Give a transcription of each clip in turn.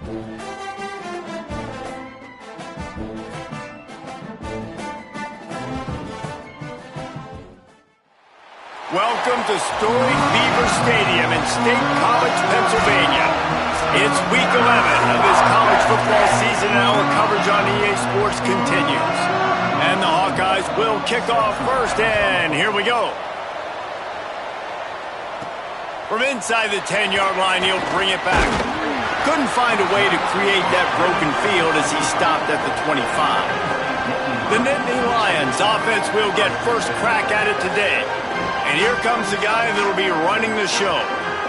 Welcome to storied Beaver Stadium in State College, Pennsylvania. It's week 11 of this college football season, and our coverage on EA Sports continues. And the Hawkeyes will kick off first, and here we go. From inside the 10-yard line, he'll bring it back. Couldn't find a way to create that broken field as he stopped at the 25. The Nittany Lions offense will get first crack at it today. And here comes the guy that will be running the show.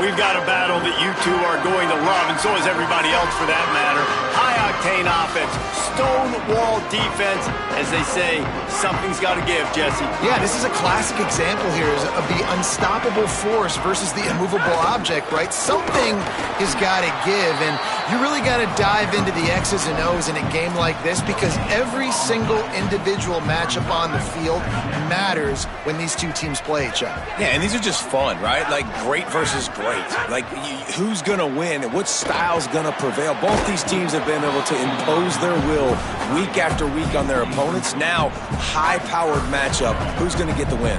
We've got a battle that you two are going to love, and so is everybody else for that matter. High-octane offense, stone-wall defense. As they say, something's got to give, Jesse. Yeah, this is a classic example here of the unstoppable force versus the immovable object, right? Something has got to give, and you really got to dive into the X's and O's in a game like this because every single individual matchup on the field matters when these two teams play each other. Yeah, and these are just fun, right? Like great versus great. Like who's going to win and what style's going to prevail. Both these teams have been able to impose their will week after week on their opponents. Now, high-powered matchup. Who's going to get the win?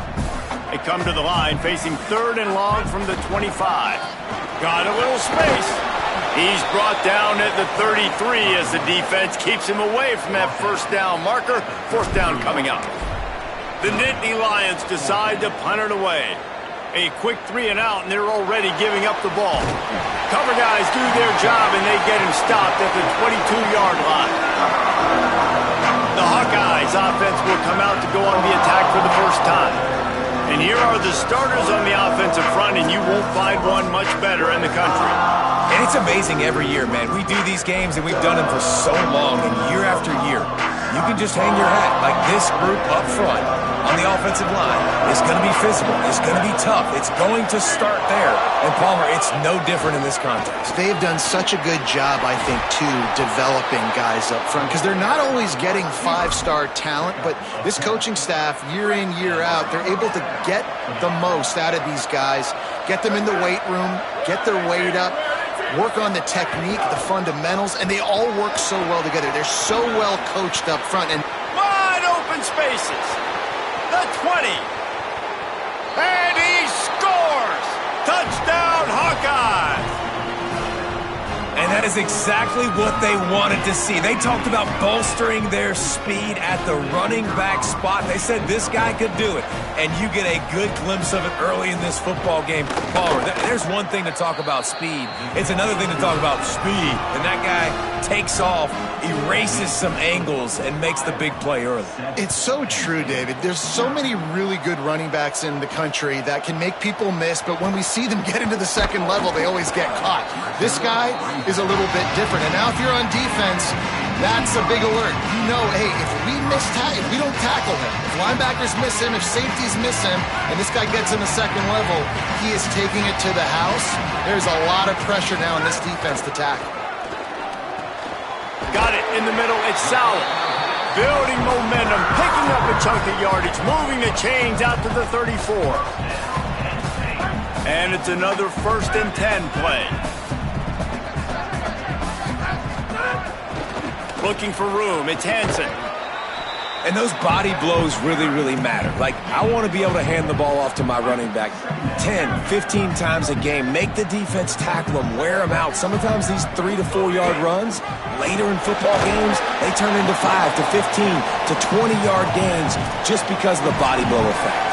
They come to the line facing 3rd and long from the 25. Got a little space. He's brought down at the 33 as the defense keeps him away from that first down marker. 4th down coming up. The Nittany Lions decide to punt it away. A quick 3 and out, and they're already giving up the ball. Cover guys do their job, and they get him stopped at the 22-yard line. The Hawkeyes offense will come out to go on the attack for the first time. And here are the starters on the offensive front, and you won't find one much better in the country. And it's amazing every year, man. We do these games, and we've done them for so long, and year after year. You can just hang your hat. Like this group up front on the offensive line is going to be physical. It's going to be tough. It's going to start there. And, Palmer, it's no different in this contest. They've done such a good job, I think, too, developing guys up front because they're not always getting 5-star talent, but this coaching staff, year in, year out, they're able to get the most out of these guys, get them in the weight room, get their weight up, work on the technique, the fundamentals, and they all work so well together. They're so well coached up front. And wide open spaces. The 20. And he scores! Touchdown, Hawkeyes! And that is exactly what they wanted to see. They talked about bolstering their speed at the running back spot. They said this guy could do it. And you get a good glimpse of it early in this football game. Palmer, there's one thing to talk about speed. It's another thing to talk about speed. And that guy takes off, erases some angles, and makes the big play early. It's so true, David. There's so many really good running backs in the country that can make people miss, but when we see them get into the second level, they always get caught. This guy is a little bit different. And now if you're on defense, that's a big alert. You know, hey, if we don't tackle him, if linebackers miss him, if safeties miss him, and this guy gets in the second level, he is taking it to the house. There's a lot of pressure now in this defense to tackle. Got it in the middle. It's Sauer. Building momentum, picking up a chunk of yardage, moving the chains out to the 34. And it's another 1st and 10 play. Looking for room. It's Hansen. And those body blows really, really matter. Like, I want to be able to hand the ball off to my running back 10, 15 times a game. Make the defense tackle them, wear them out. Sometimes these 3 to 4 yard runs, later in football games, they turn into 5 to 15 to 20-yard gains just because of the body blow effect.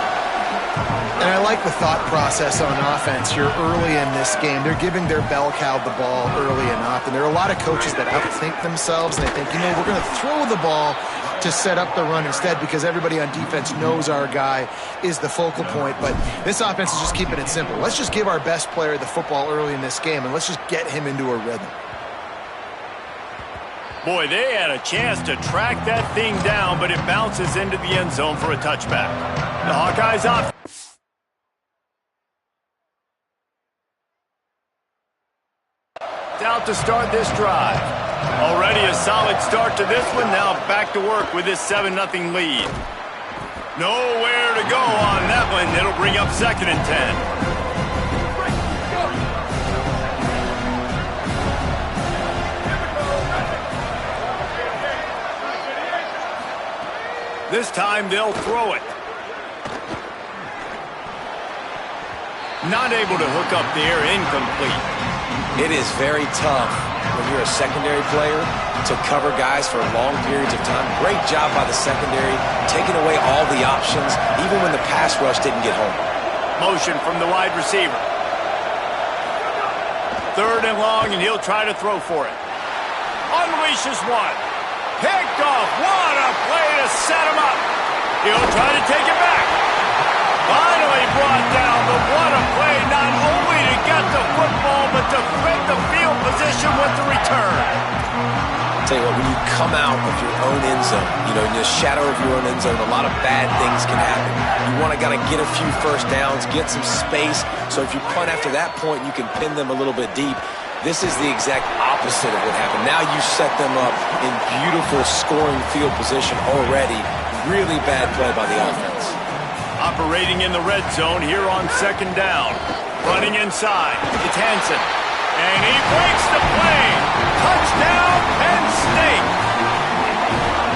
And I like the thought process on offense here early in this game. They're giving their bell cow the ball early and often. There are a lot of coaches that outthink themselves, and they think, you know, we're going to throw the ball to set up the run instead because everybody on defense knows our guy is the focal point. But this offense is just keeping it simple. Let's just give our best player the football early in this game, and let's just get him into a rhythm. Boy, they had a chance to track that thing down, but it bounces into the end zone for a touchback. The Hawkeyes off. Out to start this drive. Already a solid start to this one. Now back to work with this 7-0 lead. Nowhere to go on that one. It'll bring up 2nd and 10. This time they'll throw it. Not able to hook up there, incomplete. It is very tough when you're a secondary player to cover guys for long periods of time. Great job by the secondary, taking away all the options, even when the pass rush didn't get home. Motion from the wide receiver. 3rd and long, and he'll try to throw for it. Unleashes one. Picked off. What a play to set him up. He'll try to take it back. Finally brought down, but what a play, not only to get the football, but to flip the field position with the return. Tell you what, when you come out of your own end zone, in the shadow of your own end zone, a lot of bad things can happen. You want to get a few first downs, get some space, so if you punt after that point, you can pin them a little bit deep. This is the exact opposite of what happened. Now you set them up in beautiful scoring field position already. Really bad play by the offense. Operating in the red zone here on 2nd down. Running inside. It's Hansen. And he breaks the play. Touchdown, Penn State.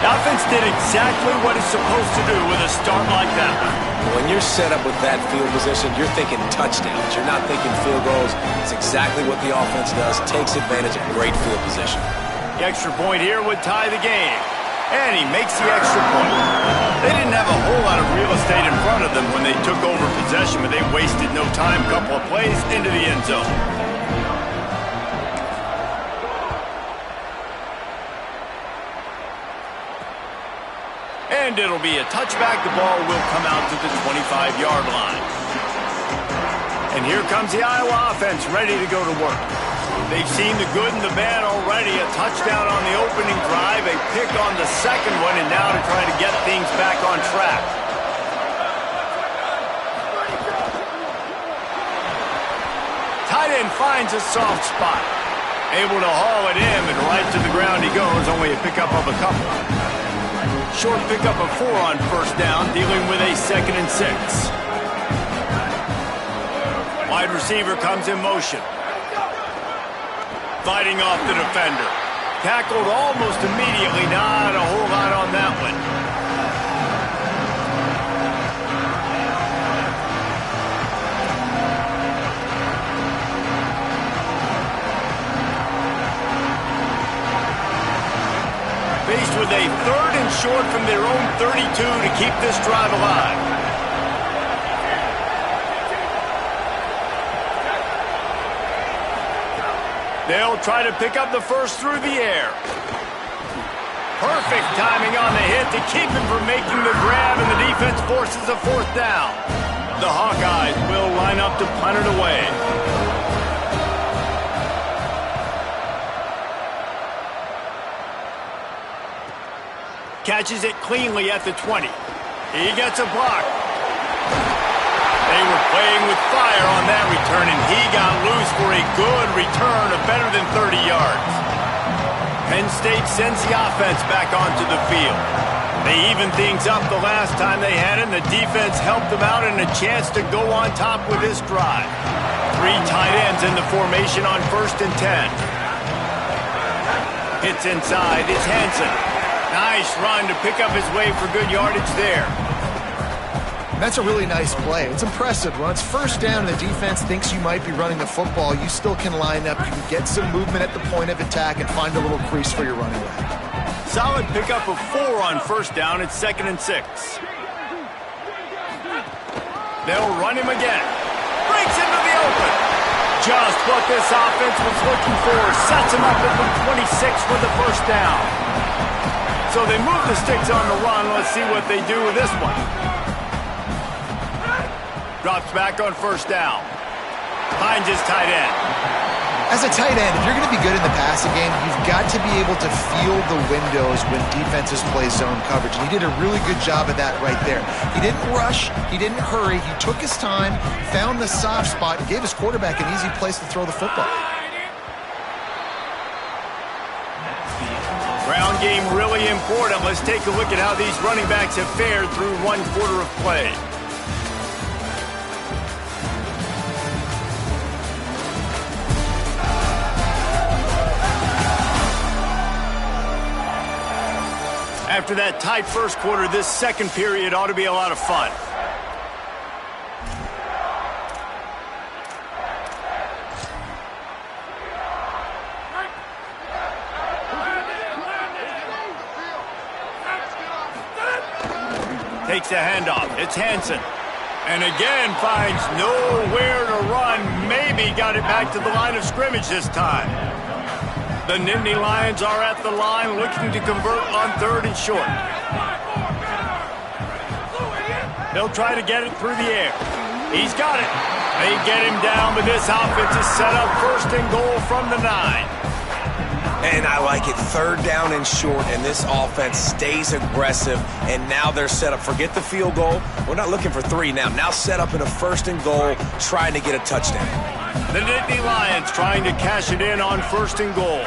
The offense did exactly what it's supposed to do with a start like that. When you're set up with that field position, you're thinking touchdowns. You're not thinking field goals. It's exactly what the offense does. Takes advantage of great field position. The extra point here would tie the game. And he makes the extra point. They didn't have a whole lot of real estate in front of them when they took over possession, but they wasted no time. Couple of plays into the end zone. And it'll be a touchback. The ball will come out to the 25-yard line. And here comes the Iowa offense ready to go to work. They've seen the good and the bad already. A touchdown on the opening drive, a pick on the second one, and now to try to get things back on track. Tight end finds a soft spot. Able to haul it in, and right to the ground he goes, only a pickup of a couple. Short pickup of 4 on 1st down, dealing with a 2nd and 6. Wide receiver comes in motion. Fighting off the defender. Tackled almost immediately. Not a whole lot on that one. Faced with a 3rd and short from their own 32 to keep this drive alive. They'll try to pick up the first through the air. Perfect timing on the hit to keep him from making the grab, and the defense forces a 4th down. The Hawkeyes will line up to punt it away. Catches it cleanly at the 20. He gets a block. They were playing with fire on that return, and he got loose for a good return of better than 30 yards. Penn State sends the offense back onto the field. They evened things up the last time they had it, and the defense helped them out and a chance to go on top with this drive. 3 tight ends in the formation on 1st and 10. Hits inside. It's Hansen. Nice run to pick up his way for good yardage there. That's a really nice play. It's impressive. When it's 1st down and the defense thinks you might be running the football, you still can line up. You can get some movement at the point of attack and find a little crease for your running back. Solid pickup of 4 on 1st down. It's 2nd and 6. They'll run him again. Breaks into the open. Just what this offense was looking for. Sets him up at the 26 for the 1st down. So they move the sticks on the run. Let's see what they do with this one. Drops back on 1st down. Finds his tight end. As a tight end, if you're going to be good in the passing game, you've got to be able to feel the windows when defenses play zone coverage. And he did a really good job of that right there. He didn't rush. He didn't hurry. He took his time, found the soft spot, and gave his quarterback an easy place to throw the football. Ground game really important. Let's take a look at how these running backs have fared through 1 quarter of play. After that tight first quarter, this second period ought to be a lot of fun. Takes the handoff. It's Hansen. And again finds nowhere to run. Maybe got it back to the line of scrimmage this time. The Nittany Lions are at the line looking to convert on 3rd and short. They'll try to get it through the air. He's got it. They get him down, but this offense is set up 1st and goal from the 9. And I like it. 3rd down and short, and this offense stays aggressive, and now they're set up. Forget the field goal. We're not looking for 3 now. Now set up in a 1st and goal, trying to get a touchdown. The Nittany Lions trying to cash it in on 1st and goal.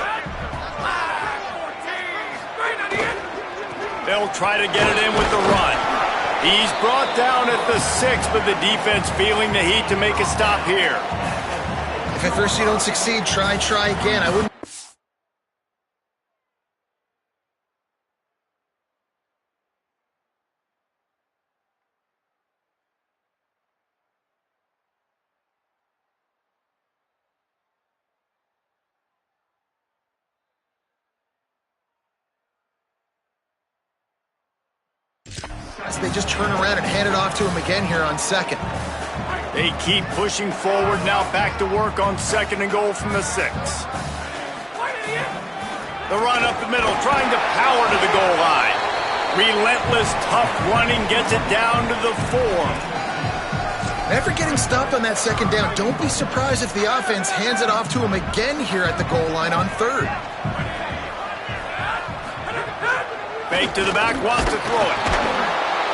They'll try to get it in with the run. He's brought down at the 6, but the defense feeling the heat to make a stop here. If at first you don't succeed, try again. I wouldn't. So they just turn around and hand it off to him again here on 2nd. They keep pushing forward, now back to work on 2nd and goal from the 6. The run up the middle, trying to power to the goal line. Relentless, tough running gets it down to the 4. Never getting stopped on that 2nd down. Don't be surprised if the offense hands it off to him again here at the goal line on 3rd. Fake to the back, wants to throw it.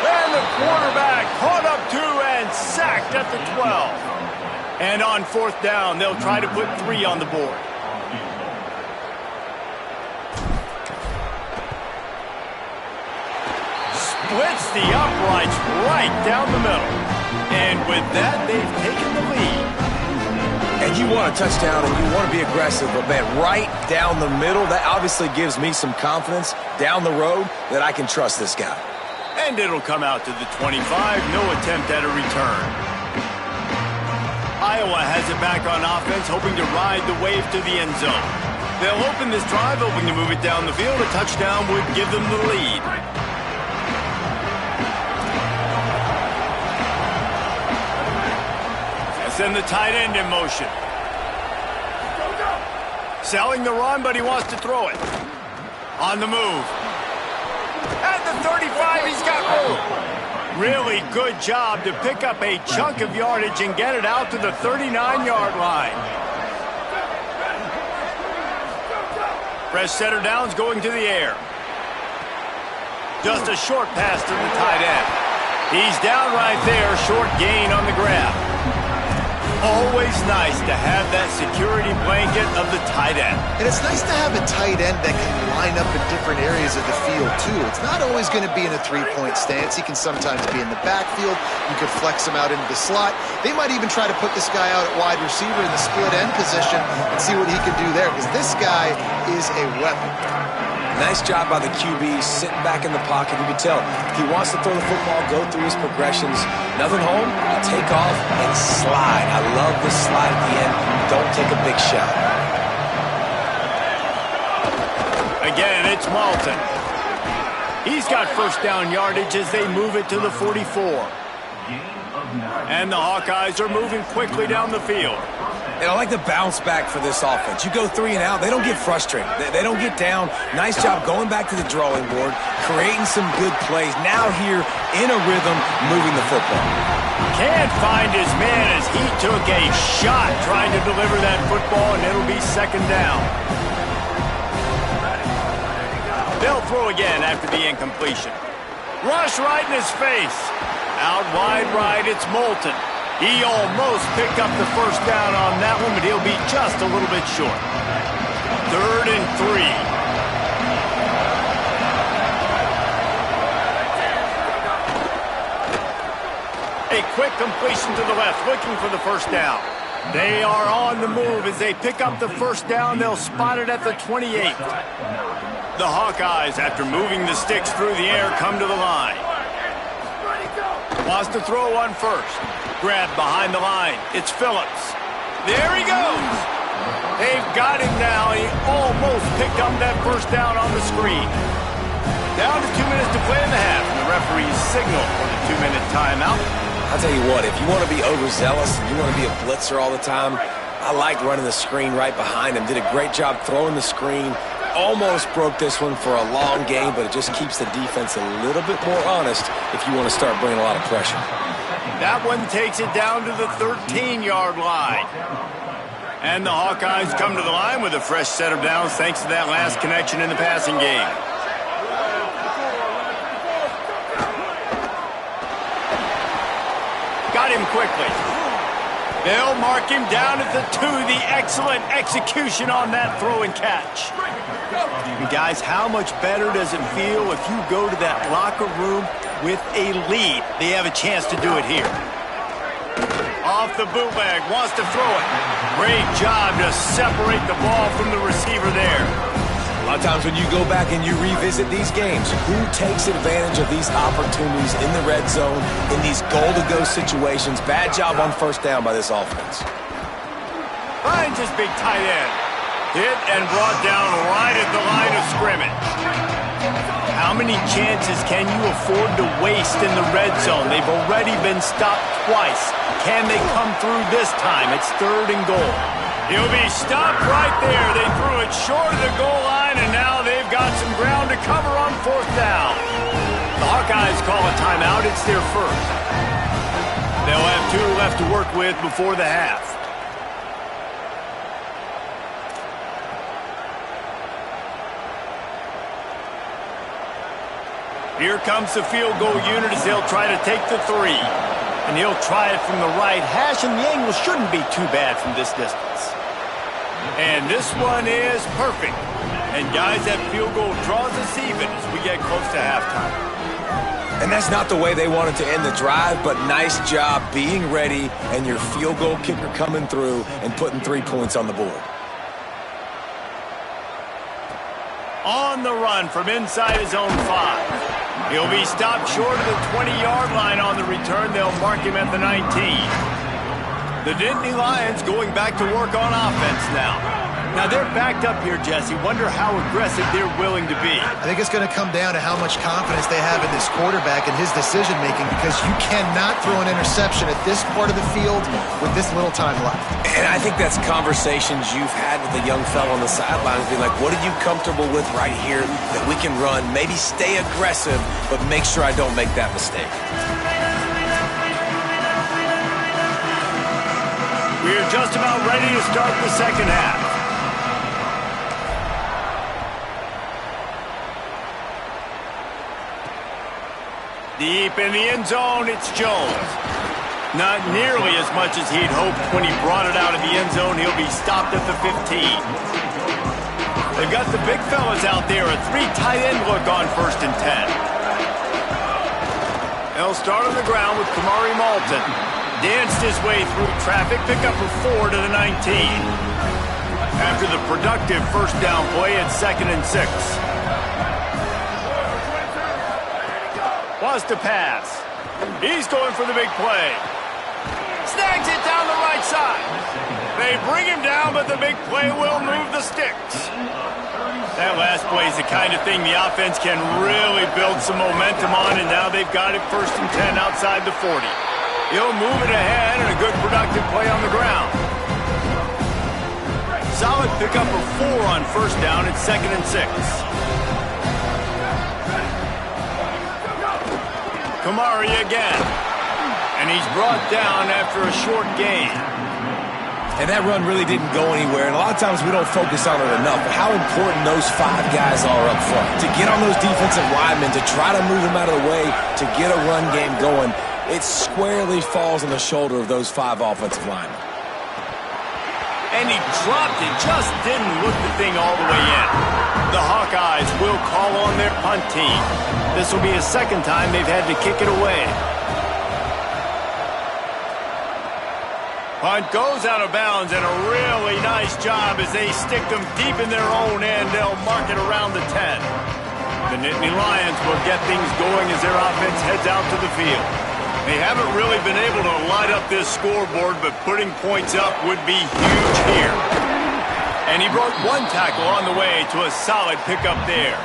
And the quarterback caught up 2 and sacked at the 12. And on 4th down, they'll try to put 3 on the board. Splits the uprights right down the middle. And with that, they've taken the lead. And you want a touchdown and you want to be aggressive, but man, right down the middle, that obviously gives me some confidence down the road that I can trust this guy. And it'll come out to the 25, no attempt at a return. Iowa has it back on offense, hoping to ride the wave to the end zone. They'll open this drive, hoping to move it down the field. A touchdown would give them the lead. Send the tight end in motion. Selling the run, but he wants to throw it. On the move. At the 35, he's got room. Really good job to pick up a chunk of yardage and get it out to the 39-yard line. Fresh setter downs going to the air. Just a short pass to the tight end. He's down right there, short gain on the grab. Always nice to have that security blanket of the tight end. And it's nice to have a tight end that can line up in different areas of the field, too. It's not always going to be in a 3-point stance. He can sometimes be in the backfield. You could flex him out into the slot. They might even try to put this guy out at wide receiver in the split end position and see what he can do there, because this guy is a weapon. Nice job by the QB, sitting back in the pocket. You can tell he wants to throw the football, go through his progressions. Nothing home, take off and slide. I love the slide at the end. Don't take a big shot. Again, it's Malton. He's got 1st down yardage as they move it to the 44. And the Hawkeyes are moving quickly down the field. And I like the bounce back for this offense. You go 3 and out, they don't get frustrated. They don't get down. Nice job going back to the drawing board, creating some good plays. Now here in a rhythm, moving the football. Can't find his man as he took a shot trying to deliver that football, and it'll be 2nd down. They'll throw again after the incompletion. Rush right in his face. Out wide right, it's Moulton. He almost picked up the 1st down on that one, but he'll be just a little bit short. 3rd and 3. A quick completion to the left, looking for the 1st down. They are on the move as they pick up the first down. They'll spot it at the 28. The Hawkeyes, after moving the sticks through the air, come to the line. Wants to throw one first. Grabbed behind the line. It's Phillips. There he goes. They've got him now. He almost picked up that first down on the screen. Down to 2 minutes to play in the half. And the referee's signal for the 2-minute timeout. I'll tell you what, if you want to be overzealous, if you want to be a blitzer all the time, I like running the screen right behind him. Did a great job throwing the screen. Almost broke this one for a long game, but it just keeps the defense a little bit more honest if you want to start bringing a lot of pressure. That one takes it down to the 13-yard line. And the Hawkeyes come to the line with a fresh set of downs thanks to that last connection in the passing game. Got him quickly. They'll mark him down at the 2. The excellent execution on that throw and catch. And guys, how much better does it feel if you go to that locker room with a lead? They have a chance to do it here. Off the bootleg, wants to throw it. Great job to separate the ball from the receiver there. A lot of times when you go back and you revisit these games, who takes advantage of these opportunities in the red zone, in these goal-to-go situations? Bad job on first down by this offense. Finds his big tight end. Hit and brought down right at the line of scrimmage. How many chances can you afford to waste in the red zone? They've already been stopped twice. Can they come through this time? It's 3rd and goal. He'll be stopped right there. They threw it short of the goal line, and now they've got some ground to cover on 4th down. The Hawkeyes call a timeout. It's their first. They'll have 2 left to work with before the half. Here comes the field goal unit as they'll try to take the 3. And he'll try it from the right hash, and the angle shouldn't be too bad from this distance. And this one is perfect. And guys, that field goal draws us even as we get close to halftime. And that's not the way they wanted to end the drive, but nice job being ready and your field goal kicker coming through and putting 3 points on the board. On the run from inside his own 5. He'll be stopped short of the 20-yard line on the return. They'll mark him at the 19. The Nittany Lions going back to work on offense now. Now they're backed up here, Jesse. Wonder how aggressive they're willing to be. I think it's going to come down to how much confidence they have in this quarterback and his decision-making, because you cannot throw an interception at this part of the field with this little time left. And I think that's conversations you've had with the young fellow on the sidelines, being like, what are you comfortable with right here that we can run? Maybe stay aggressive, but make sure I don't make that mistake. We're just about ready to start the second half. Deep in the end zone, it's Jones. Not nearly as much as he'd hoped when he brought it out of the end zone. He'll be stopped at the 15. They've got the big fellas out there, a 3 tight end look on 1st and 10. They'll start on the ground with Kamari Malton. Danced his way through traffic, pick up a 4 to the 19. After the productive first down play, it's 2nd and 6. Wants to pass. He's going for the big play. Snags it down the right side. They bring him down, but the big play will move the sticks. That last play is the kind of thing the offense can really build some momentum on, and now they've got it 1st and 10 outside the 40. He'll move it ahead, and a good productive play on the ground. Solid pickup of 4 on 1st down. It's 2nd and 6. Kamari again. And he's brought down after a short gain. And that run really didn't go anywhere. And a lot of times we don't focus on it enough. But how important those 5 guys are up front. To get on those defensive linemen, to try to move them out of the way, to get a run game going, it squarely falls on the shoulder of those 5 offensive linemen. And he dropped it, just didn't look the thing all the way in. The Hawkeyes will call on their punt team. This will be the 2nd time they've had to kick it away. Punt goes out of bounds, and a really nice job as they stick them deep in their own end. They'll mark it around the 10. The Nittany Lions will get things going as their offense heads out to the field. They haven't really been able to light up this scoreboard, but putting points up would be huge here. And he broke one tackle on the way to a solid pickup there.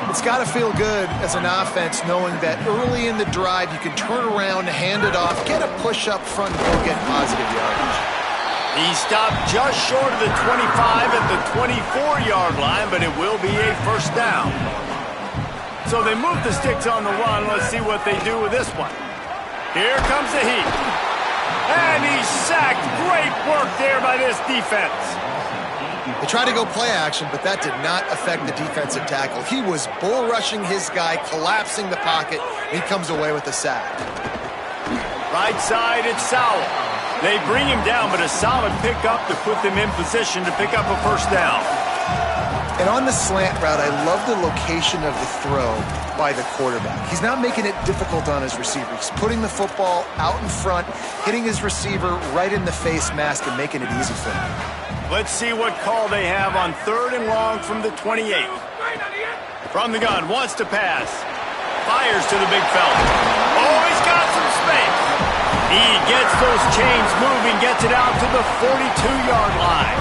It's got to feel good as an offense knowing that early in the drive you can turn around, hand it off, get a push up front, and go get positive yardage. He stopped just short of the 25 at the 24-yard line, but it will be a first down. So they move the sticks on the run. Let's see what they do with this one. Here comes the heat. And he's sacked. Great work there by this defense. They tried to go play action, but that did not affect the defensive tackle. He was bull rushing his guy, collapsing the pocket, and he comes away with a sack. Right side, it's Sowell. They bring him down, but a solid pickup to put them in position to pick up a first down. And on the slant route, I love the location of the throw by the quarterback. He's not making it difficult on his receiver. He's putting the football out in front, hitting his receiver right in the face mask and making it easy for him. Let's see what call they have on 3rd and long from the 28. From the gun, wants to pass. Fires to the big fella. Oh, he's got some space. He gets those chains moving, gets it out to the 42-yard line.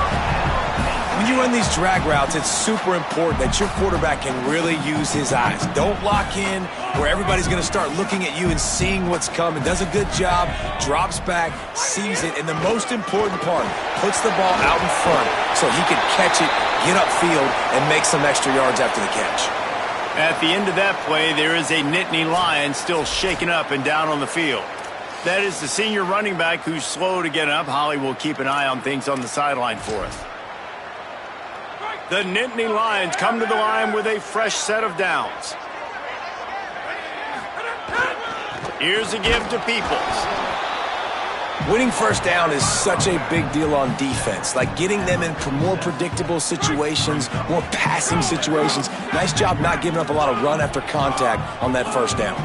When you run these drag routes, it's super important that your quarterback can really use his eyes. Don't lock in where everybody's going to start looking at you and seeing what's coming. Does a good job, drops back, sees it, and the most important part, puts the ball out in front so he can catch it, get upfield, and make some extra yards after the catch. At the end of that play, there is a Nittany Lion still shaken up and down on the field. That is the senior running back who's slow to get up. Holly will keep an eye on things on the sideline for us. The Nittany Lions come to the line with a fresh set of downs. Here's a give to Peoples. Winning first down is such a big deal on defense, like getting them in more predictable situations, more passing situations. Nice job not giving up a lot of run after contact on that first down.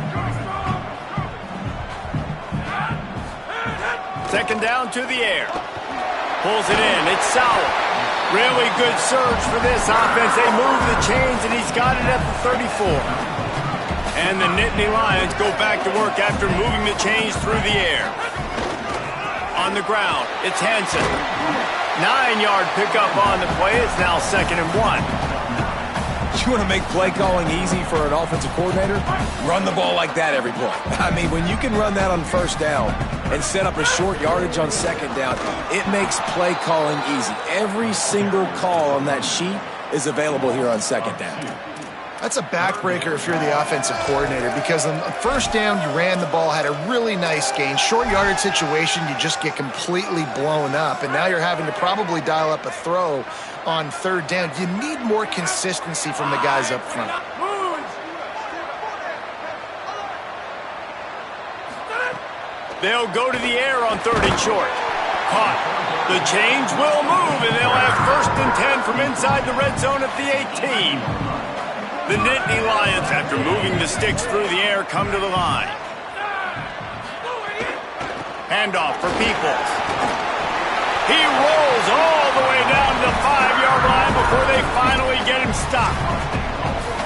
Second down to the air. Pulls it in. It's Sowell. Really good surge for this offense. They move the chains, and he's got it at the 34. And the Nittany Lions go back to work after moving the chains through the air. On the ground, it's Hansen. 9-yard pickup on the play. It's now 2nd and 1. You want to make play calling easy for an offensive coordinator? Run the ball like that every play. I mean, when you can run that on first down and set up a short yardage on second down, it makes play calling easy. Every single call on that sheet is available here on second down. That's a backbreaker if you're the offensive coordinator, because on first down, you ran the ball, had a really nice gain. Short yardage situation, you just get completely blown up, and now you're having to probably dial up a throw on 3rd down. You need more consistency from the guys up front. They'll go to the air on 3rd and short. Caught. The chains will move, and they'll have 1st and 10 from inside the red zone at the 18. The Nittany Lions, after moving the sticks through the air, come to the line. Handoff for Peoples. He rolls all the way down to the 5-yard line before they finally get him stopped.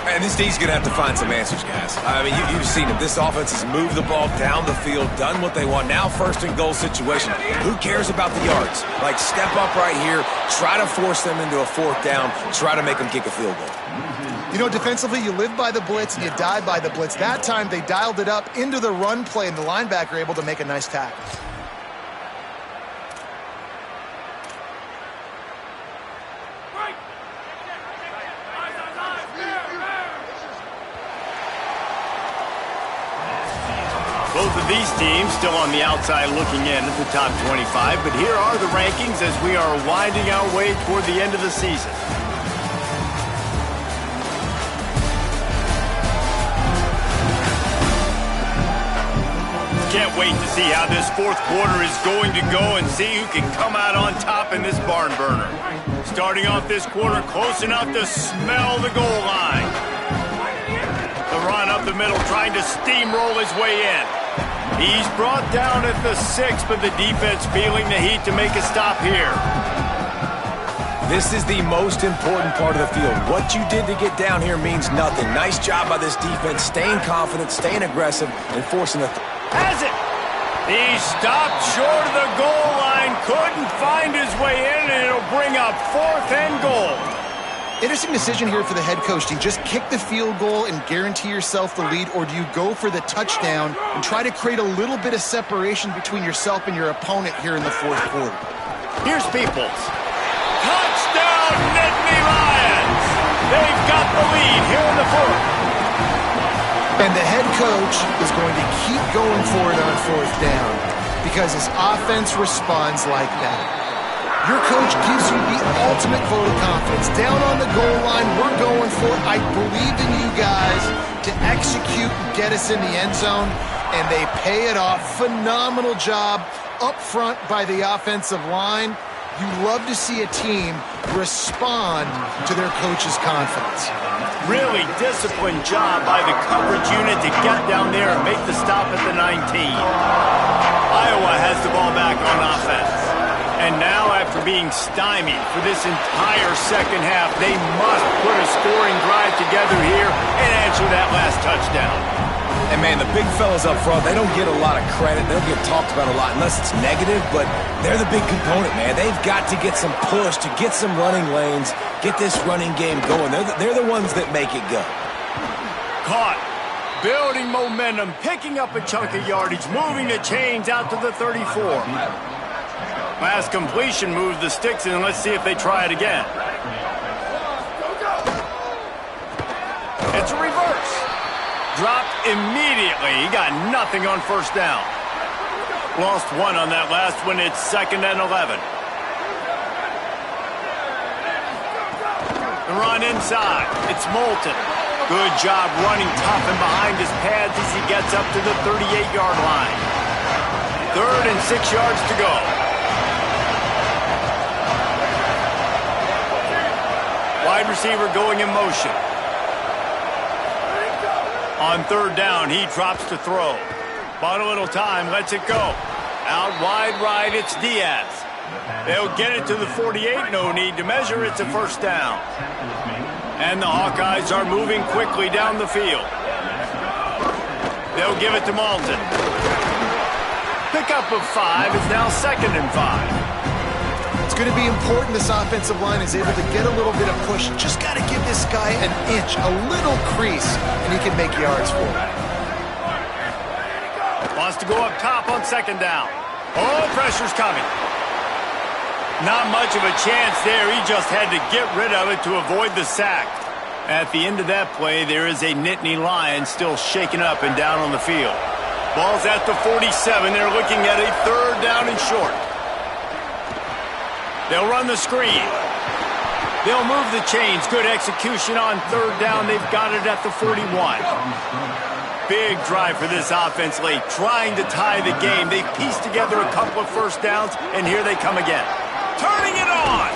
And this D's going to have to find some answers, guys. I mean, you've seen it. This offense has moved the ball down the field, done what they want. Now 1st and goal situation. Who cares about the yards? Like, step up right here, try to force them into a 4th down, try to make them kick a field goal. You know, defensively, you live by the blitz and you die by the blitz. That time, they dialed it up into the run play, and the linebacker able to make a nice tackle. Both of these teams still on the outside looking in at the top 25, but here are the rankings as we are winding our way toward the end of the season. Can't wait to see how this 4th quarter is going to go and see who can come out on top in this barn burner. Starting off this quarter close enough to smell the goal line. The run up the middle trying to steamroll his way in. He's brought down at the 6, but the defense feeling the heat to make a stop here. This is the most important part of the field. What you did to get down here means nothing. Nice job by this defense, staying confident, staying aggressive, and forcing the... Has it! He stopped short of the goal line, couldn't find his way in, and it'll bring up 4th and goal. Interesting decision here for the head coach. Do you just kick the field goal and guarantee yourself the lead, or do you go for the touchdown and try to create a little bit of separation between yourself and your opponent here in the 4th quarter? Here's Peoples. Touchdown, Nittany Lions! They've got the lead here in the 4th. And the head coach is going to keep going for it on 4th down because his offense responds like that. Your coach gives you the ultimate vote of confidence. Down on the goal line, we're going for it. I believe in you guys to execute and get us in the end zone, and they pay it off. Phenomenal job up front by the offensive line. You love to see a team respond to their coach's confidence. Really disciplined job by the coverage unit to get down there and make the stop at the 19. Iowa has the ball back on offense. And now, after being stymied for this entire second half, they must put a scoring drive together here and answer that last touchdown. And, man, the big fellas up front, they don't get a lot of credit. They don't get talked about a lot unless it's negative, but they're the big component, man. They've got to get some push, to get some running lanes, get this running game going. They're the ones that make it go. Caught. Building momentum, picking up a chunk of yardage, moving the chains out to the 34. Last completion moves the sticks, and let's see if they try it again. It's a reverse. Dropped immediately. He got nothing on 1st down. Lost 1 on that last one. It's 2nd and 11. The run inside. It's Moulton. Good job running tough and behind his pads as he gets up to the 38-yard line. 3rd and 6 yards to go. Wide receiver going in motion. On 3rd down, he drops to throw. Bought a little time, lets it go. Out wide right, it's Diaz. They'll get it to the 48, no need to measure, it's a 1st down. And the Hawkeyes are moving quickly down the field. They'll give it to Malton. Pickup of 5 is now 2nd and 5. It's going to be important this offensive line is able to get a little bit of push. Just got to give this guy an inch, a little crease, and he can make yards for it. Wants to go up top on 2nd down. Oh, pressure's coming. Not much of a chance there. He just had to get rid of it to avoid the sack. At the end of that play, there is a Nittany Lion still shaken up and down on the field. Ball's at the 47. They're looking at a 3rd down and short. They'll run the screen. They'll move the chains. Good execution on 3rd down. They've got it at the 41. Big drive for this offense late, trying to tie the game. They pieced together a couple of 1st downs, and here they come again. Turning it on.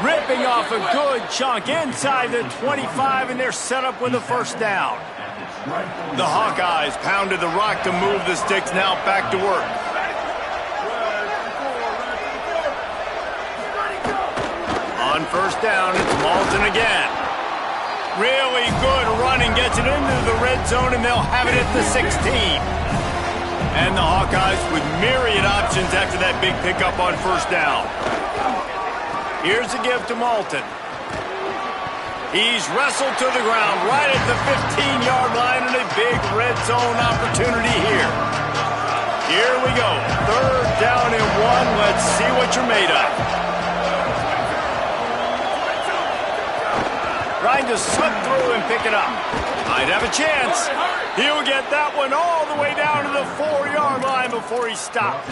Ripping off a good chunk inside the 25, and they're set up with a 1st down. The Hawkeyes pounded the rock to move the sticks. Now back to work. On 1st down, it's Malton again. Really good running, gets it into the red zone, and they'll have it at the 16. And the Hawkeyes with myriad options after that big pickup on 1st down. Here's a give to Malton. He's wrestled to the ground right at the 15-yard line, and a big red zone opportunity here. Here we go. 3rd down and 1. Let's see what you're made of. Trying to slip through and pick it up. Might have a chance. He'll get that one all the way down to the 4-yard line before he stops.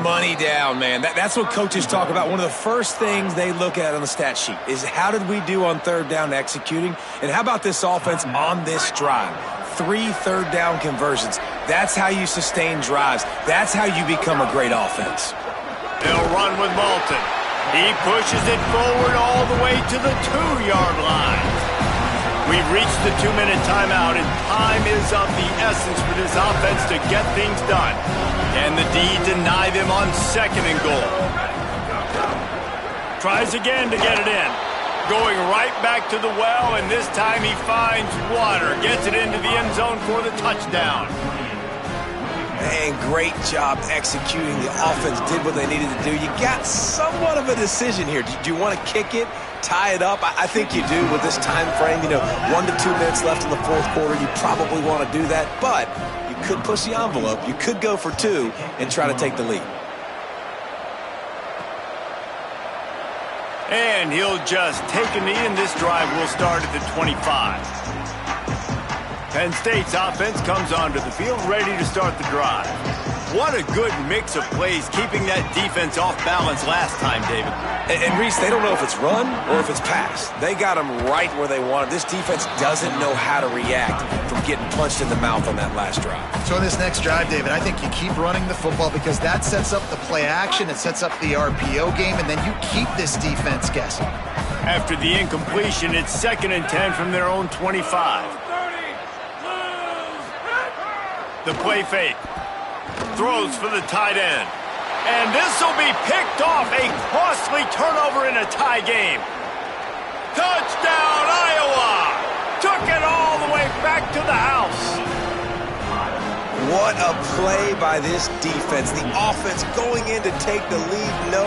Money down, man. That's what coaches talk about. One of the first things they look at on the stat sheet is how did we do on 3rd down executing, and how about this offense on this drive? 3 3rd down conversions. That's how you sustain drives. That's how you become a great offense. They'll run with Malton. He pushes it forward all the way to the 2-yard line. We've reached the 2-minute timeout, and time is of the essence for this offense to get things done. Can the D deny them on 2nd and goal? Tries again to get it in. Going right back to the well, and this time he finds water. Gets it into the end zone for the touchdown. And great job executing. The offense did what they needed to do. You got somewhat of a decision here. Do you want to kick it, tie it up? I think you do with this time frame. 1 to 2 minutes left in the 4th quarter. You probably want to do that, but you could push the envelope. You could go for 2 and try to take the lead. And he'll just take a knee, and this drive will start at the 25. Penn State's offense comes onto the field, ready to start the drive. What a good mix of plays, keeping that defense off balance last time, David. And Reese, they don't know if it's run or if it's pass. They got them right where they want it. This defense doesn't know how to react from getting punched in the mouth on that last drive. So in this next drive, David, I think you keep running the football because that sets up the play action, it sets up the RPO game, and then you keep this defense guessing. After the incompletion, it's 2nd and 10 from their own 25. The play fake. Throws for the tight end. And this will be picked off. A costly turnover in a tie game. Touchdown, Iowa! Took it all the way back to the house. What a play by this defense. The offense going in to take the lead. No.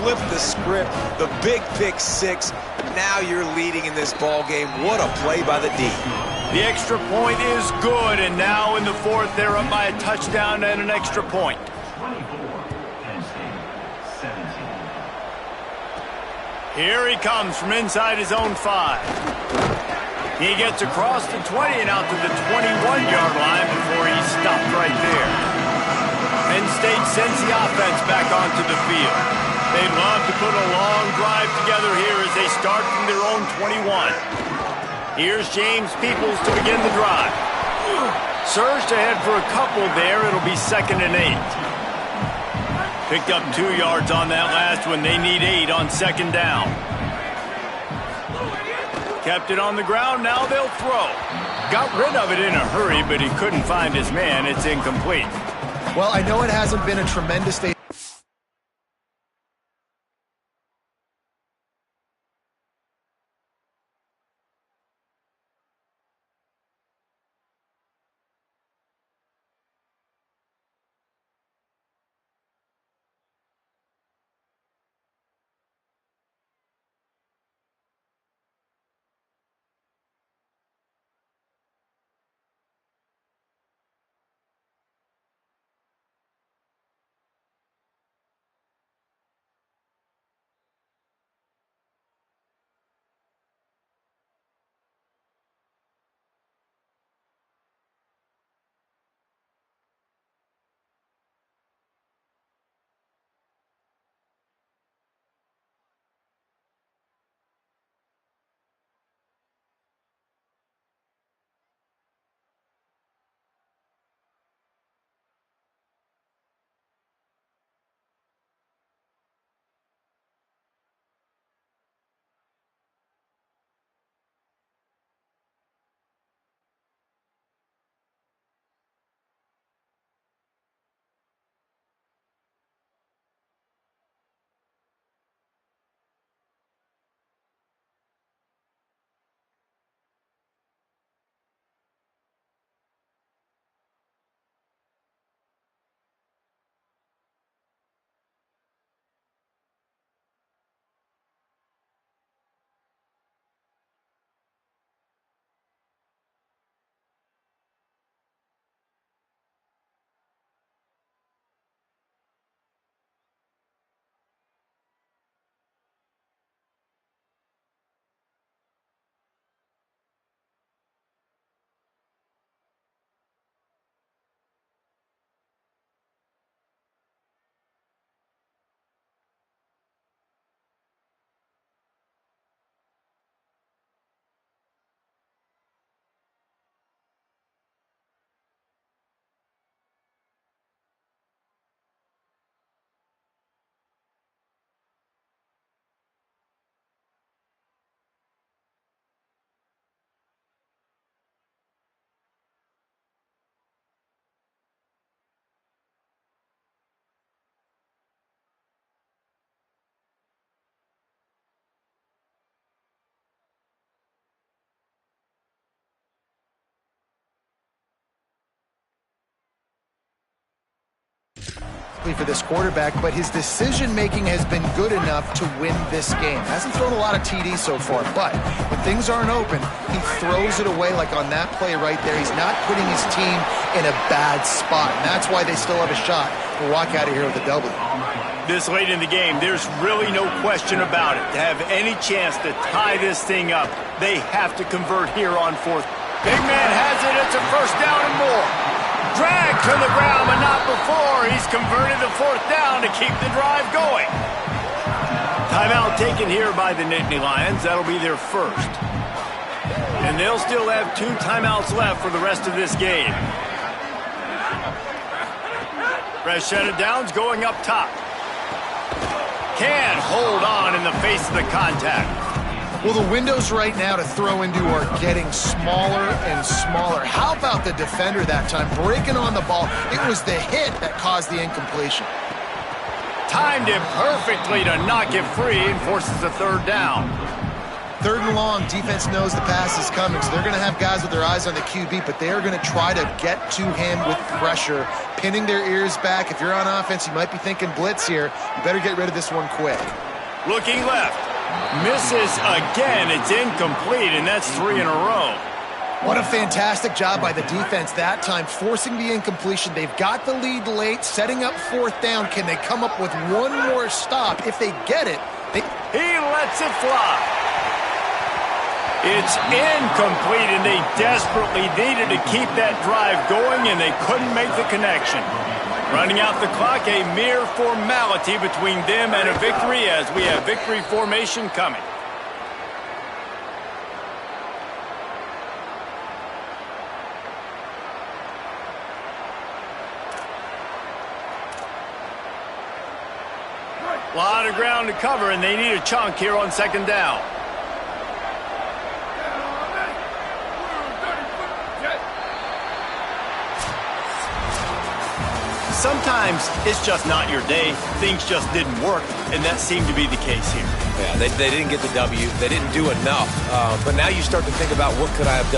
Flip the script. The big pick 6. Now you're leading in this ball game. What a play by the D. The extra point is good, and now in the 4th, they're up by a touchdown and an extra point. Here he comes from inside his own 5. He gets across the 20 and out to the 21-yard line before he's stopped right there. Penn State sends the offense back onto the field. They'd love to put a long drive together here as they start from their own 21. Here's James Peoples to begin the drive. Surged ahead for a couple there. It'll be 2nd and 8. Picked up 2 yards on that last one. They need 8 on 2nd down. Kept it on the ground. Now they'll throw. Got rid of it in a hurry, but he couldn't find his man. It's incomplete. Well, I know it hasn't been a tremendous day. likely for this quarterback, but his decision-making has been good enough to win this game. Hasn't thrown a lot of TDs so far, but when things aren't open, he throws it away like on that play right there. He's not putting his team in a bad spot, and that's why they still have a shot to walk out of here with a W. This late in the game, there's really no question about it. To have any chance to tie this thing up, they have to convert here on fourth. Big man has it. It's a first down and more. Dragged to the ground, but not before. He's converted the fourth down to keep the drive going. Timeout taken here by the Nittany Lions. That'll be their first. And they'll still have 2 timeouts left for the rest of this game. Fresh set of downs going up top. Can't hold on in the face of the contact. Well, the windows right now to throw into are getting smaller and smaller. How about the defender that time breaking on the ball? It was the hit that caused the incompletion. Timed it perfectly to knock it free and forces a third down. Third and long, defense knows the pass is coming, so they're going to have guys with their eyes on the QB, but they are going to try to get to him with pressure, pinning their ears back. If you're on offense, you might be thinking blitz here. You better get rid of this one quick. Looking left. Misses again. It's incomplete, and that's 3 in a row. What a fantastic job by the defense that time, forcing the incompletion. They've got the lead late, setting up fourth down. Can they come up with one more stop? If they get it, he lets it fly. It's incomplete, and they desperately needed to keep that drive going, and they couldn't make the connection. Running out the clock, a mere formality between them and a victory as we have victory formation coming. A lot of ground to cover, and they need a chunk here on second down. Sometimes it's just not your day. Things just didn't work, and that seemed to be the case here. Yeah, they didn't get the W. They didn't do enough. But now you start to think about what could I have done